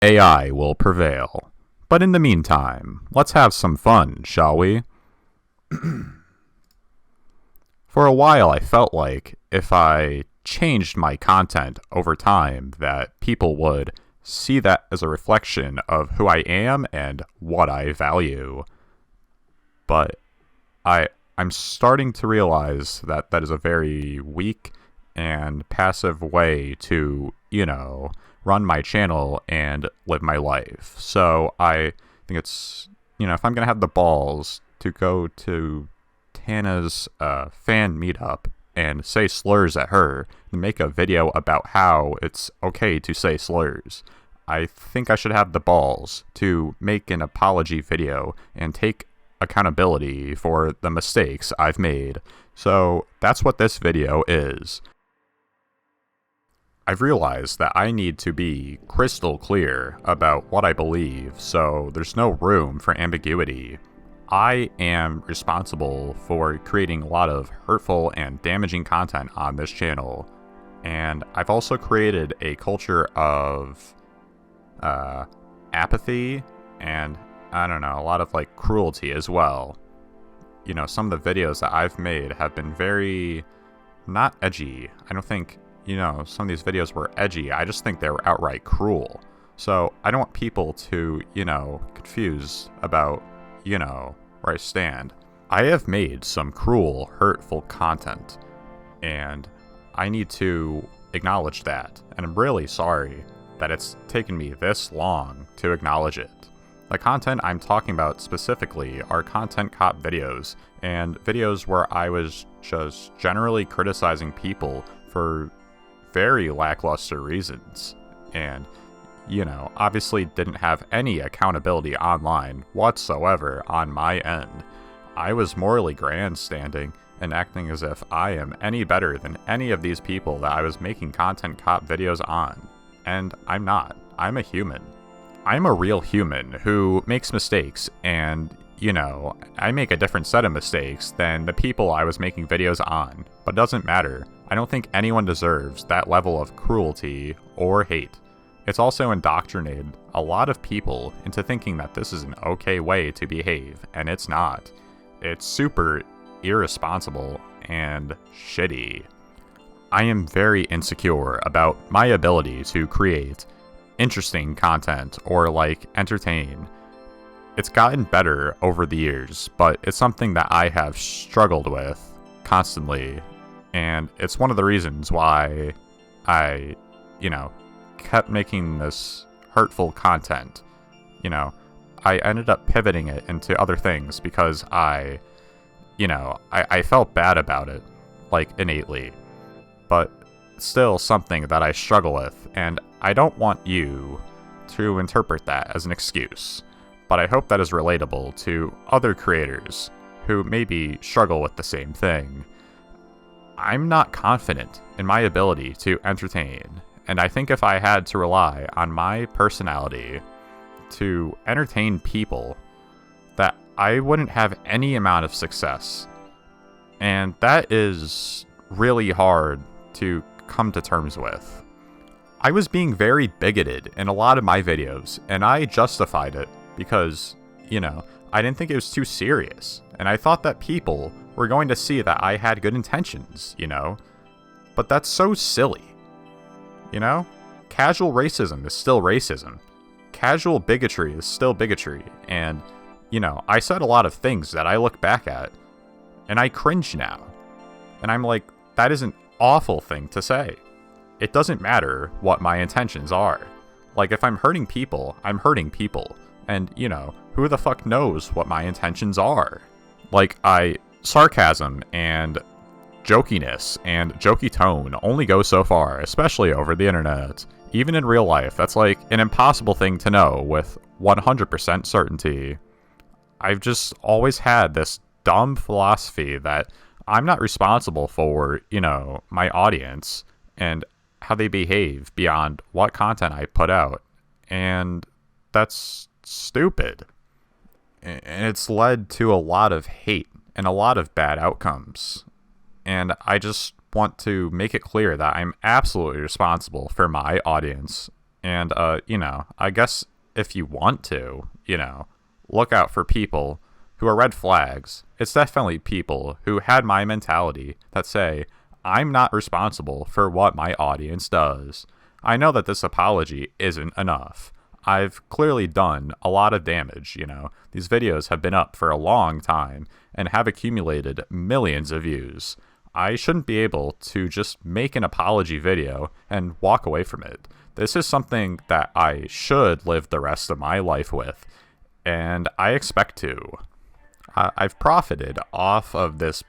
AI will prevail. But in the meantime, let's have some fun, shall we? For a while, I felt like if I changed my content over time, that people would see that as a reflection of who I am and what I value. But I'm starting to realize that that is a very weak and passive way to, run my channel and live my life. So I think it's, if I'm going to have the balls to go to Tana's fan meetup and say slurs at her and make a video about how it's okay to say slurs, I think I should have the balls to make an apology video and take accountability for the mistakes I've made. So that's what this video is. I've realized that I need to be crystal clear about what I believe, so there's no room for ambiguity. I am responsible for creating a lot of hurtful and damaging content on this channel, and I've also created a culture of apathy and, I don't know, a lot of cruelty as well. Some of the videos that I've made have been very not edgy. I don't think, some of these videos were edgy. I just think they were outright cruel. So I don't want people to, confuse about, where I stand. I have made some cruel, hurtful content, and I need to acknowledge that. And I'm really sorry that it's taken me this long to acknowledge it. The content I'm talking about specifically are content cop videos, and videos where I was just generally criticizing people for very lackluster reasons, and, obviously didn't have any accountability online whatsoever on my end. I was morally grandstanding and acting as if I am any better than any of these people that I was making content cop videos on, and I'm not. I'm a human. I'm a real human who makes mistakes, and, I make a different set of mistakes than the people I was making videos on, but it doesn't matter. I don't think anyone deserves that level of cruelty or hate. It's also indoctrinated a lot of people into thinking that this is an okay way to behave, and it's not. It's super irresponsible and shitty. I am very insecure about my ability to create interesting content or entertain. It's gotten better over the years, but it's something that I have struggled with constantly, and it's one of the reasons why I, kept making this hurtful content. I ended up pivoting it into other things because I felt bad about it, innately, but still something that I struggle with, and I don't want you to interpret that as an excuse, but I hope that is relatable to other creators who maybe struggle with the same thing. I'm not confident in my ability to entertain, and I think if I had to rely on my personality to entertain people, that I wouldn't have any amount of success. And that is really hard to come to terms with. I was being very bigoted in a lot of my videos, and I justified it because, I didn't think it was too serious, and I thought that people were going to see that I had good intentions, But that's so silly, Casual racism is still racism. Casual bigotry is still bigotry, and, I said a lot of things that I look back at, and I cringe now. And I'm like, that is an awful thing to say. It doesn't matter what my intentions are. If I'm hurting people, I'm hurting people. And, who the fuck knows what my intentions are? Sarcasm and jokiness and jokey tone only go so far, especially over the internet. Even in real life, that's an impossible thing to know with 100% certainty. I've just always had this dumb philosophy that I'm not responsible for, my audience and how they behave beyond what content I put out. And that's stupid. And it's led to a lot of hate and a lot of bad outcomes. And I just want to make it clear that I'm absolutely responsible for my audience And, I guess if you want to, look out for people who are red flags. It's definitely people who had my mentality that say, I'm not responsible for what my audience does. I know that this apology isn't enough. I've clearly done a lot of damage, These videos have been up for a long time and have accumulated millions of views. I shouldn't be able to just make an apology video and walk away from it. This is something that I should live the rest of my life with, and I expect to. I've profited off of this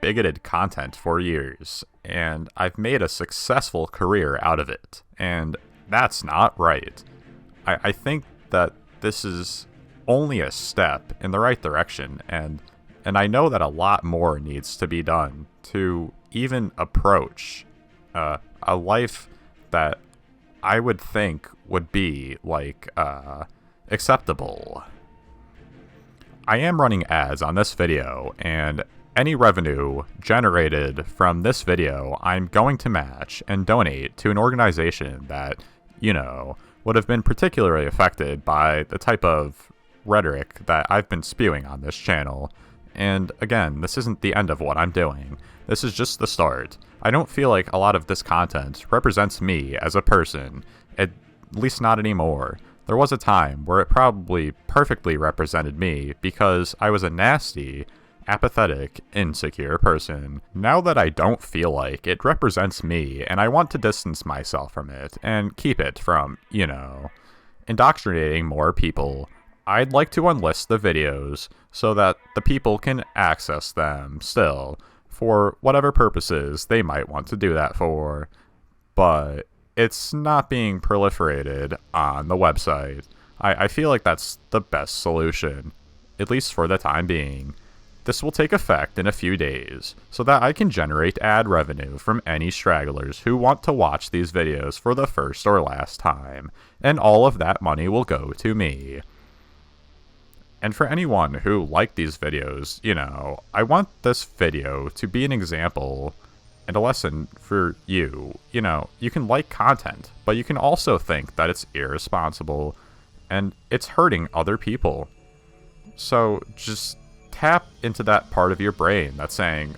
bigoted content for years, and I've made a successful career out of it, and that's not right. I think that this is only a step in the right direction, and I know that a lot more needs to be done to even approach a life that I would think would be, acceptable. I am running ads on this video, and any revenue generated from this video I'm going to match and donate to an organization that, would have been particularly affected by the type of rhetoric that I've been spewing on this channel. And again, this isn't the end of what I'm doing. This is just the start. I don't feel like a lot of this content represents me as a person, at least not anymore. There was a time where it probably perfectly represented me because I was a nasty, apathetic, insecure person. Now that I don't feel like it represents me, and I want to distance myself from it and keep it from, indoctrinating more people, I'd like to unlist the videos so that the people can access them still for whatever purposes they might want to do that for. But it's not being proliferated on the website. I feel like that's the best solution, at least for the time being. This will take effect in a few days, so that I can generate ad revenue from any stragglers who want to watch these videos for the first or last time, and all of that money will go to me. And for anyone who liked these videos, I want this video to be an example and a lesson for you. You can like content, but you can also think that it's irresponsible and it's hurting other people. So just tap into that part of your brain that's saying,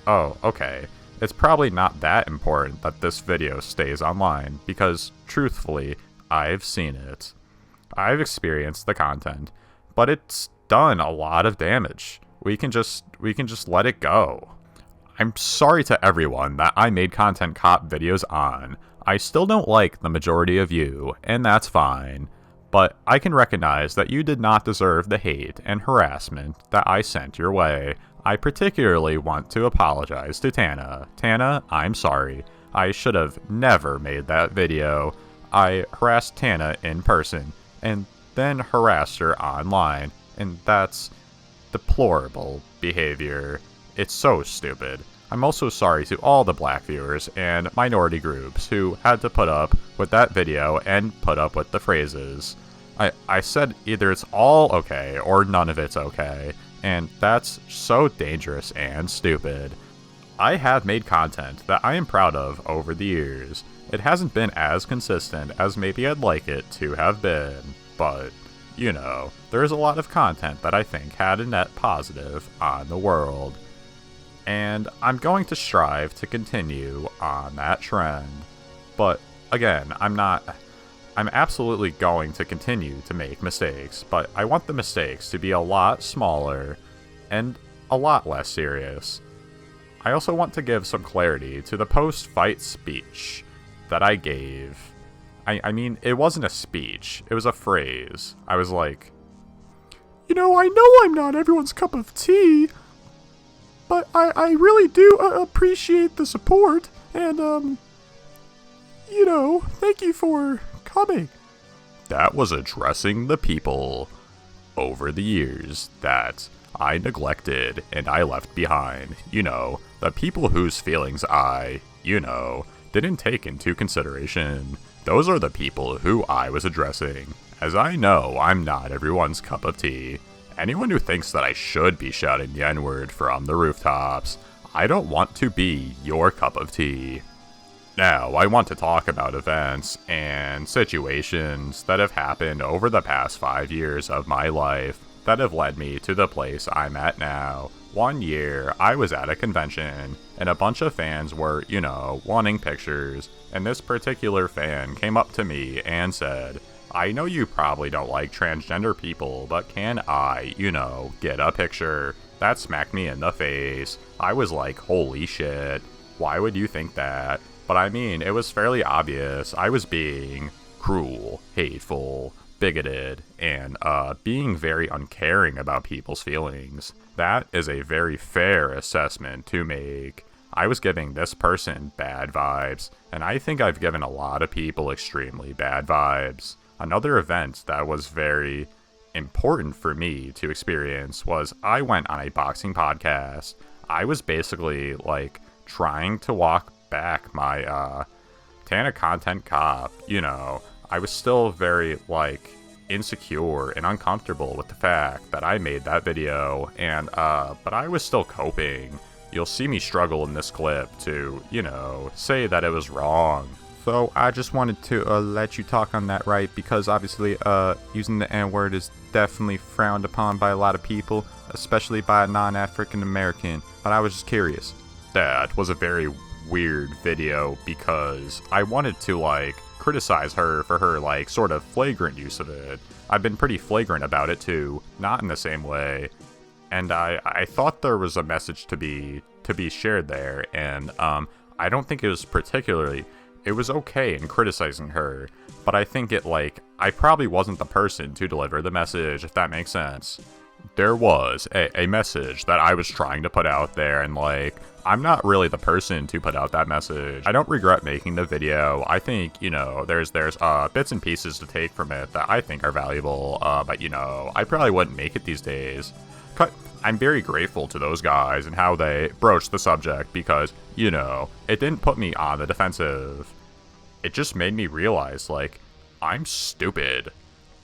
oh, okay, it's probably not that important that this video stays online, because truthfully, I've seen it. I've experienced the content, but it's done a lot of damage. We can just let it go. I'm sorry to everyone that I made content cop videos on. I still don't like the majority of you, and that's fine. But I can recognize that you did not deserve the hate and harassment that I sent your way. I particularly want to apologize to Tana. Tana, I'm sorry. I should have never made that video. I harassed Tana in person, and then harassed her online, and that's deplorable behavior. It's so stupid. I'm also sorry to all the black viewers and minority groups who had to put up with that video and put up with the phrases. I said either it's all okay or none of it's okay, and that's so dangerous and stupid. I have made content that I am proud of over the years. It hasn't been as consistent as maybe I'd like it to have been, but, there is a lot of content that I think had a net positive on the world. And I'm going to strive to continue on that trend. But again, I'm absolutely going to continue to make mistakes, but I want the mistakes to be a lot smaller and a lot less serious. I also want to give some clarity to the post-fight speech that I gave. I mean, it wasn't a speech, it was a phrase. I was like, I know I'm not everyone's cup of tea, but I really do appreciate the support, and, thank you for coming. That was addressing the people over the years that I neglected and I left behind. The people whose feelings I, didn't take into consideration. Those are the people who I was addressing, as I know I'm not everyone's cup of tea. Anyone who thinks that I should be shouting the N-word from the rooftops, I don't want to be your cup of tea. Now, I want to talk about events and situations that have happened over the past 5 years of my life that have led me to the place I'm at now. One year, I was at a convention, and a bunch of fans were, wanting pictures, and this particular fan came up to me and said, "I know you probably don't like transgender people, but can I, get a picture?" That smacked me in the face. I was like, holy shit, why would you think that? But I mean, it was fairly obvious I was being cruel, hateful, bigoted, and being very uncaring about people's feelings. That is a very fair assessment to make. I was giving this person bad vibes, and I think I've given a lot of people extremely bad vibes. Another event that was very important for me to experience was I went on a boxing podcast. I was basically trying to walk back my Tana content cop. I was still very insecure and uncomfortable with the fact that I made that video, and but I was still coping. You'll see me struggle in this clip to say that it was wrong. So I just wanted to let you talk on that, right? Because obviously using the N-word is definitely frowned upon by a lot of people, especially by a non-African American. But I was just curious. That was a very weird video because I wanted to criticize her for her sort of flagrant use of it. I've been pretty flagrant about it too, not in the same way. And I thought there was a message to be shared there, and I don't think it was particularly. It was okay in criticizing her, but I think I probably wasn't the person to deliver the message, if that makes sense. There was a message that I was trying to put out there, and I'm not really the person to put out that message. I don't regret making the video. I think, there's bits and pieces to take from it that I think are valuable, but I probably wouldn't make it these days. I'm very grateful to those guys and how they broached the subject because, it didn't put me on the defensive. It just made me realize, I'm stupid.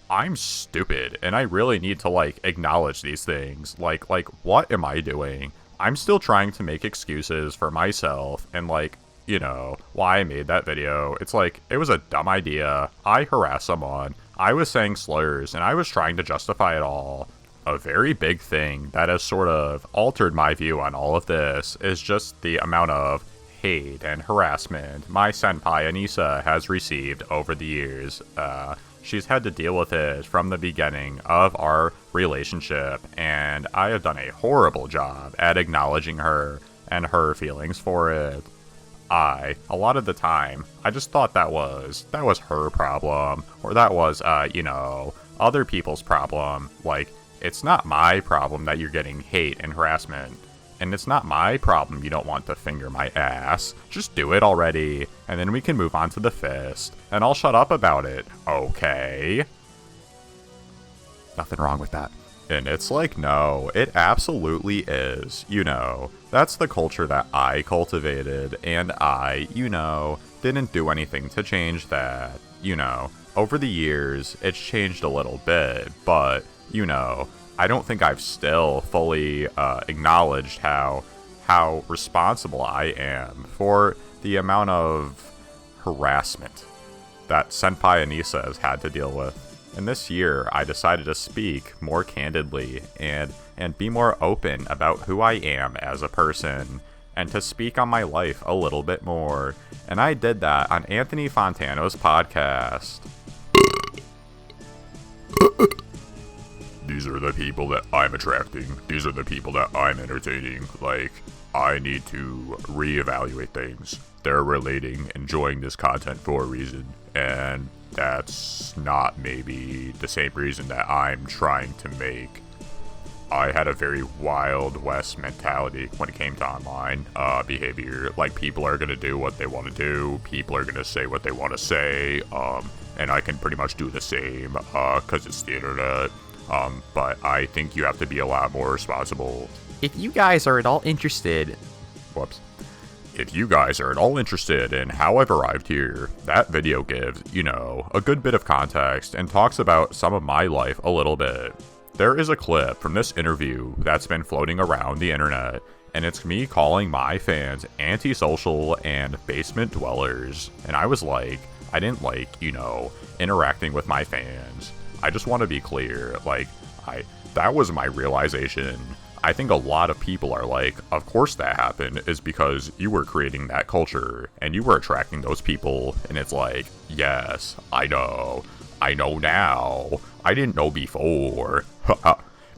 I'm stupid, and I really need to, acknowledge these things. What am I doing? I'm still trying to make excuses for myself, and, why I made that video. It's it was a dumb idea. I harassed someone. I was saying slurs, and I was trying to justify it all. A very big thing that has sort of altered my view on all of this is just the amount of hate and harassment my senpai Anissa has received over the years. She's had to deal with it from the beginning of our relationship, and I have done a horrible job at acknowledging her and her feelings for it. A lot of the time, I just thought that was her problem, or that was, other people's problem. It's not my problem that you're getting hate and harassment. And it's not my problem you don't want to finger my ass. Just do it already, and then we can move on to the fist, and I'll shut up about it, okay? Nothing wrong with that. And it's no, it absolutely is, That's the culture that I cultivated, and I, didn't do anything to change that, Over the years, it's changed a little bit, but, I don't think I've still fully acknowledged how responsible I am for the amount of harassment that Senpai Anissa has had to deal with. And this year, I decided to speak more candidly and be more open about who I am as a person, and to speak on my life a little bit more. And I did that on Anthony Fontano's podcast. These are the people that I'm attracting. These are the people that I'm entertaining. I need to reevaluate things. They're relating, enjoying this content for a reason. And that's not maybe the same reason that I'm trying to make. I had a very Wild West mentality when it came to online behavior. People are going to do what they want to do. People are going to say what they want to say. And I can pretty much do the same because it's the internet. But I think you have to be a lot more responsible. If you guys are at all interested... If you guys are at all interested in how I've arrived here, that video gives, a good bit of context and talks about some of my life a little bit. There is a clip from this interview that's been floating around the internet, and it's me calling my fans antisocial and basement dwellers. And I was like, I didn't like, interacting with my fans. I just want to be clear, that was my realization. I think a lot of people are like, of course that happened, is because you were creating that culture, and you were attracting those people, and it's like, yes, I know now, I didn't know before.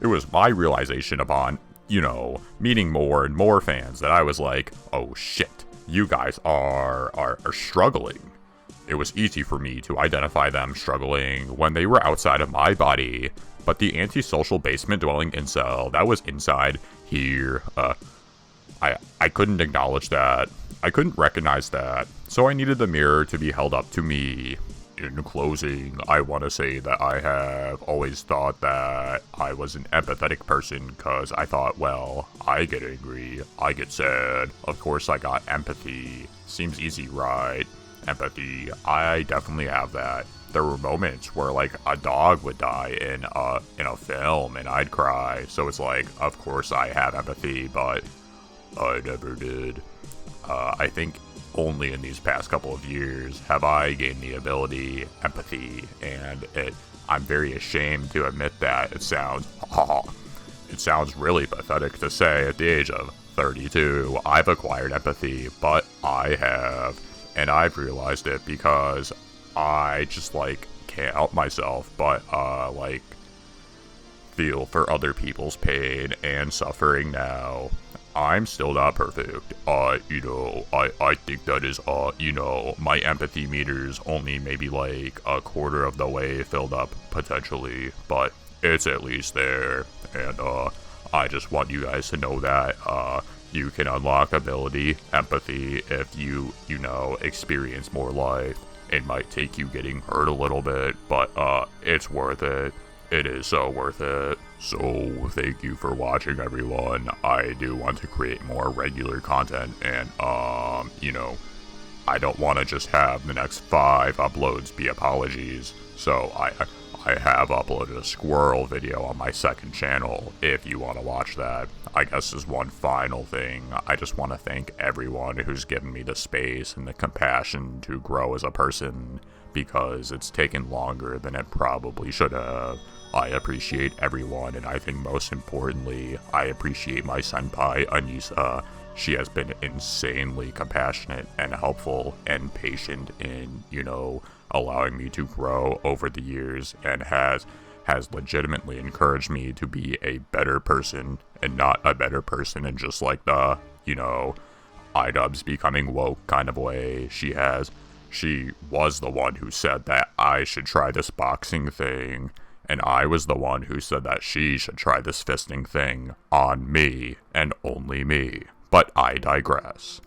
It was my realization upon, meeting more and more fans that I was like, oh shit, you guys are struggling. It was easy for me to identify them struggling when they were outside of my body, but the antisocial basement-dwelling incel that was inside here, I couldn't acknowledge that. I couldn't recognize that, so I needed the mirror to be held up to me. In closing, I want to say that I have always thought that I was an empathetic person, because I thought, well, I get angry, I get sad, of course I got empathy. Seems easy, right? Empathy, I definitely have that. There were moments where, a dog would die in a film, and I'd cry, so it's like, of course I have empathy, but I never did. I think only in these past couple of years have I gained the ability, empathy, and I'm very ashamed to admit that. It sounds really pathetic to say at the age of 32, I've acquired empathy, but I have, and I've realized it because I just, can't help myself, but, feel for other people's pain and suffering now. I'm still not perfect. I think that is, my empathy meter's only maybe a quarter of the way filled up, potentially, but it's at least there, and, I just want you guys to know that, you can unlock ability, empathy, if you experience more life. It might take you getting hurt a little bit, but, it's worth it. It is so worth it. So, thank you for watching, everyone. I do want to create more regular content, and, I don't want to just have the next 5 uploads be apologies. So, I have uploaded a squirrel video on my second channel, if you want to watch that. I guess as one final thing, I just want to thank everyone who's given me the space and the compassion to grow as a person, because it's taken longer than it probably should have. I appreciate everyone, and I think most importantly, I appreciate my senpai, Anissa. She has been insanely compassionate and helpful and patient in, allowing me to grow over the years, and has legitimately encouraged me to be a better person, and not a better person in just the, Idubbbz becoming woke kind of way. She was the one who said that I should try this boxing thing, and I was the one who said that she should try this fisting thing on me, and only me. But I digress.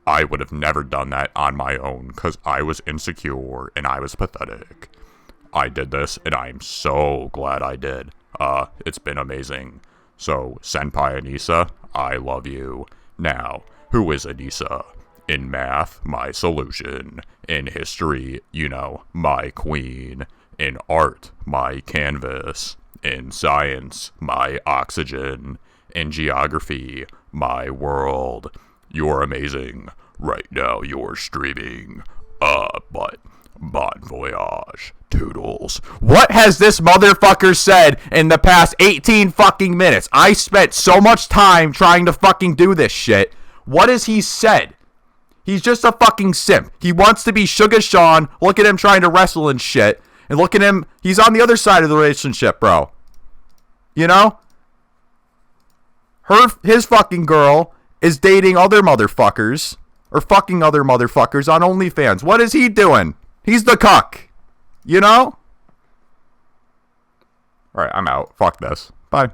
I would have never done that on my own, because I was insecure and I was pathetic. I did this, and I'm so glad I did. It's been amazing. So, Senpai Anissa, I love you. Now, who is Anissa? In math, my solution. In history, my queen. In art, my canvas. In science, my oxygen. In geography, my world. You're amazing. Right now, you're streaming. But bon voyage. Toodles. What has this motherfucker said in the past 18 fucking minutes? I spent so much time trying to fucking do this shit. What has he said? He's just a fucking simp. He wants to be Sugar Sean. Look at him trying to wrestle and shit. And look at him. He's on the other side of the relationship, bro. His fucking girl is dating other motherfuckers. Or fucking other motherfuckers on OnlyFans. What is he doing? He's the cuck. Alright, I'm out. Fuck this.